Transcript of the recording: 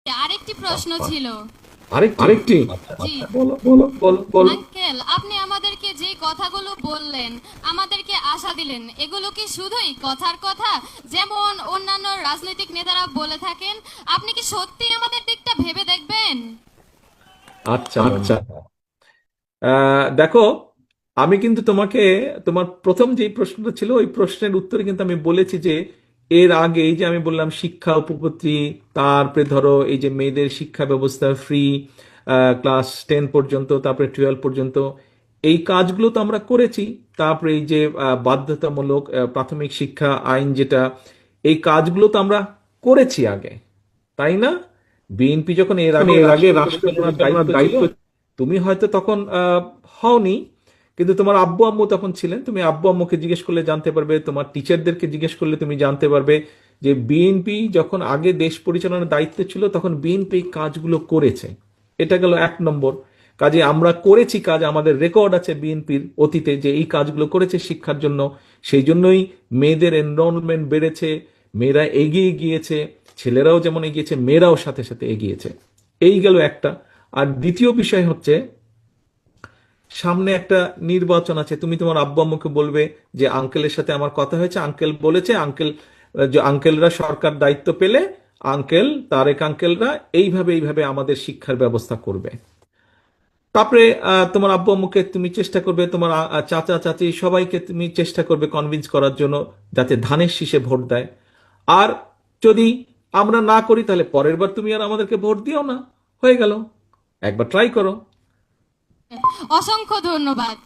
আরেকটি প্রশ্ন ছিল। আরেকটি জি বলো বলো বলো বলো। আঙ্কেল, আপনি আমাদেরকে যে কথাগুলো বললেন, আমাদেরকে আশা দিলেন, এগুলো কি শুধুই কথার কথা, যেমন অন্যান্য রাজনৈতিক নেতারা বলে থাকেন? আপনি কি সত্যি আমাদের দিকটা ভেবে দেখবেন? আচ্ছা আচ্ছা, দেখো, আমি কিন্তু তোমাকে তোমার প্রথম যে প্রশ্নটা ছিল ওই প্রশ্নের উত্তরে কিন্তু আমি বলেছি যে এর আগে এই যে আমি বললাম শিক্ষা উপপত্তি, তারপরে ধরো এই যে মেয়েদের শিক্ষা ব্যবস্থা ফ্রি ক্লাস 10 পর্যন্ত, তারপরে 12 পর্যন্ত, এই কাজগুলো তো আমরা করেছি। তারপরে এই যে বাধ্যতামূলক প্রাথমিক শিক্ষা আইন যেটা, এই কাজগুলো তো আমরা করেছি আগে, তাই না? বিএনপি যখন এর আগে এর আগে রাষ্ট্র রাষ্ট্র পরিচালনার দায়িত্ব পরিচালনার ছিল, দায়িত্ব। তুমি হয়তো তখন হওনি, কিন্তু তোমার আব্বু আম্মু তখন ছিলেন। তুমি আব্বু আম্মুকে জিজ্ঞেস করলে জানতে পারবে, তোমার টিচারদেরকে জিজ্ঞেস করলে তুমি জানতে পারবে যে বিএনপি যখন আগে দেশ পরিচালনার দায়িত্ব ছিল তখন বিএনপি কাজগুলো করেছে। এটা গেল 1 নম্বর। কাজে আমরা করেছি কাজ, আমাদের রেকর্ড আছে বিএনপির অতীতে যে এই কাজগুলো করেছে শিক্ষার জন্য। সেই জন্যই মেয়েদের এনরোলমেন্ট বেড়েছে, মেয়েরা এগিয়ে গিয়েছে, ছেলেরাও যেমন এগিয়েছে মেয়েরাও সাথে সাথে এগিয়েছে। এই গেল একটা। আর দ্বিতীয় বিষয় হচ্ছে, সামনে একটা নির্বাচন আছে, তুমি তোমার আব্বু আম্মুকে বলবে যে আঙ্কেলের সাথে আমার কথা হয়েছে, আঙ্কেল বলেছে, আঙ্কেল যে আঙ্কেলরা সরকার দায়িত্ব পেলে আঙ্কেল তারেক আঙ্কেলরা এইভাবে এইভাবে আমাদের শিক্ষার ব্যবস্থা করবে। তারপরে তোমার আব্বু আম্মুকে তুমি চেষ্টা করবে, তোমার চাচা চাচি সবাইকে তুমি চেষ্টা করবে কনভিন্স করার জন্য যাতে ধানের শীষে ভোট দেয়। আর যদি আমরা না করি তাহলে পরের বার তুমি আর আমাদেরকে ভোট দিও না, হয়ে গেল। একবার ট্রাই করো। অসংখ্য ধন্যবাদ।